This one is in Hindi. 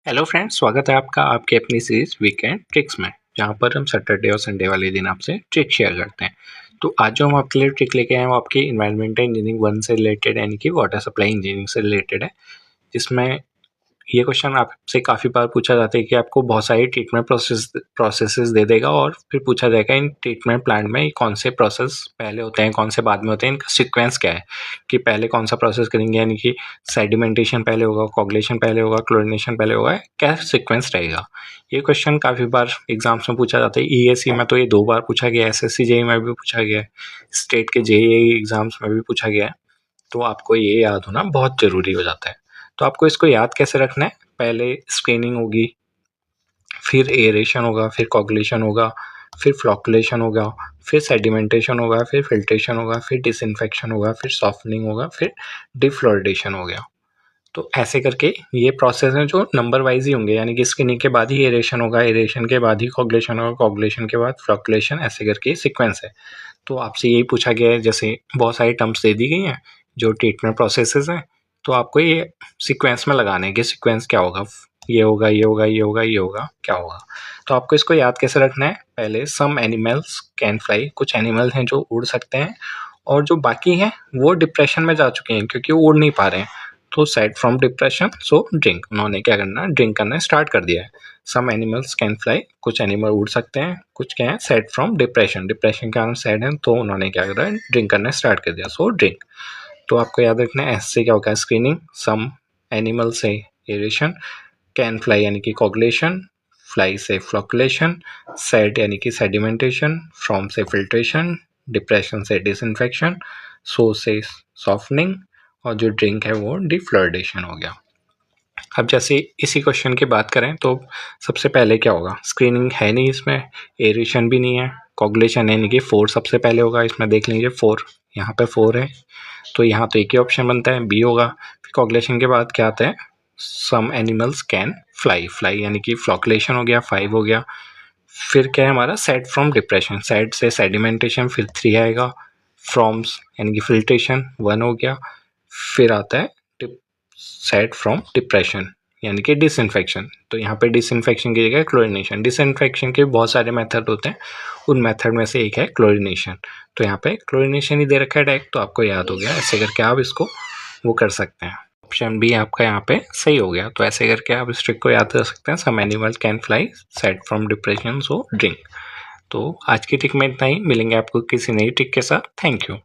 हेलो फ्रेंड्स, स्वागत है आपका आपकी अपनी सीरीज वीकेंड ट्रिक्स में, जहां पर हम सैटरडे और संडे वाले दिन आपसे ट्रिक शेयर करते हैं। तो आज जो हम आपके लिए ट्रिक लेके आए हैं वो आपकी इन्वायरमेंटल इंजीनियरिंग 1 से रिलेटेड यानी कि वाटर सप्लाई इंजीनियरिंग से रिलेटेड है, जिसमें ये क्वेश्चन आपसे काफ़ी बार पूछा जाता है कि आपको बहुत सारी ट्रीटमेंट प्रोसेसेस दे देगा और फिर पूछा जाएगा इन ट्रीटमेंट प्लांट में कौन से प्रोसेस पहले होते हैं, कौन से बाद में होते हैं, इनका सीक्वेंस क्या है कि पहले कौन सा प्रोसेस करेंगे, यानी कि सेडिमेंटेशन पहले होगा, कोगुलेशन पहले होगा, क्लोरीनेशन पहले होगा, क्या सीक्वेंस रहेगा। ये क्वेश्चन काफ़ी बार एग्जाम्स में पूछा जाता है। ईएससी में तो ये 2 बार पूछा गया है, एसएससी जेईई में भी पूछा गया है, स्टेट के जेईई एग्जाम्स में भी पूछा गया है। तो आपको ये याद होना बहुत ज़रूरी हो जाता है। तो आपको इसको याद कैसे रखना है, पहले स्क्रीनिंग होगी, फिर एरेशन होगा, फिर कोगुलेशन होगा, फिर फ्लोकुलेशन होगा, फिर सेडिमेंटेशन होगा, फिर फिल्ट्रेशन होगा, फिर डिसइंफेक्शन होगा, फिर सॉफ्टनिंग होगा, फिर डिफ्लोरिडेशन हो गया। तो ऐसे करके ये प्रोसेस है जो नंबर वाइज ही होंगे, यानी कि स्क्रीनिंग के बाद ही एरेशन होगा, एरेशन के बाद ही कोगुलेशन होगा, कोगुलेशन के बाद फ्लोकुलेशन, ऐसे करके सीक्वेंस है। तो आपसे यही पूछा गया है, जैसे बहुत सारी टर्म्स दे दी गई हैं जो ट्रीटमेंट प्रोसेसेस हैं, तो आपको ये सीक्वेंस में लगाने हैं कि सीक्वेंस क्या होगा, ये होगा, ये होगा, ये होगा, ये होगा, क्या होगा। तो आपको इसको याद कैसे रखना है, पहले सम एनिमल्स कैन फ्लाई, कुछ एनिमल्स हैं जो उड़ सकते हैं और जो बाकी हैं वो डिप्रेशन में जा चुके हैं क्योंकि वो उड़ नहीं पा रहे हैं। तो set from depression so drink, उन्होंने क्या करना, ड्रिंक करना स्टार्ट कर दिया है। सम एनिमल्स कैन फ्लाई, कुछ एनिमल उड़ सकते हैं, कुछ क्या है, सेट फ्रॉम डिप्रेशन, डिप्रेशन के कारण सैड है तो उन्होंने क्या करा, ड्रिंक करना स्टार्ट कर दिया, सो ड्रिंक। तो आपको याद रखना है एस से क्या होगा, स्क्रीनिंग, सम एनिमल से एरेशन, कैन फ्लाई यानी कि कोगुलेशन, फ्लाई से फ्लोकुलेशन, सेड यानी कि सेडिमेंटेशन, फ्रॉम से फिल्ट्रेशन, डिप्रेशन से डिसइंफेक्शन, सो से सॉफ्टनिंग, और जो ड्रिंक है वो डिफ्लोरिडेशन हो गया। अब जैसे इसी क्वेश्चन की बात करें तो सबसे पहले क्या होगा, स्क्रीनिंग है नहीं इसमें, एरेशन भी नहीं है, कोगुलेशन यानी कि 4 सबसे पहले होगा, इसमें देख लीजिए 4, यहाँ पे 4 है, तो यहाँ तो एक ही ऑप्शन बनता है, बी होगा। फिर कोगुलेशन के बाद क्या आता है, some animals can fly, fly यानी कि फ्लोकुलेशन हो गया, 5 हो गया। फिर क्या है हमारा, सेड फ्रॉम डिप्रेशन, सेड से सेडिमेंटेशन, फिर 3 आएगा, फ्रॉम्स यानी कि फिल्ट्रेशन 1 हो गया। फिर आता है सेड फ्रॉम डिप्रेशन यानी कि डिसइंफेक्शन, तो यहाँ पे डिसइंफेक्शन की जगह क्लोरीनेशन, डिसइंफेक्शन के बहुत सारे मेथड होते हैं, उन मेथड में से एक है क्लोरीनेशन, तो यहाँ पे क्लोरीनेशन ही दे रखा है डायरेक्ट, तो आपको याद हो गया, ऐसे करके आप इसको वो कर सकते हैं। ऑप्शन बी आपका यहाँ पे सही हो गया, तो ऐसे करके आप इस ट्रिक को याद कर सकते हैं, some animal can fly, said from depression so drink. तो आज की ट्रिक में इतना ही, मिलेंगे आपको किसी नई ट्रिक के साथ। Thank you.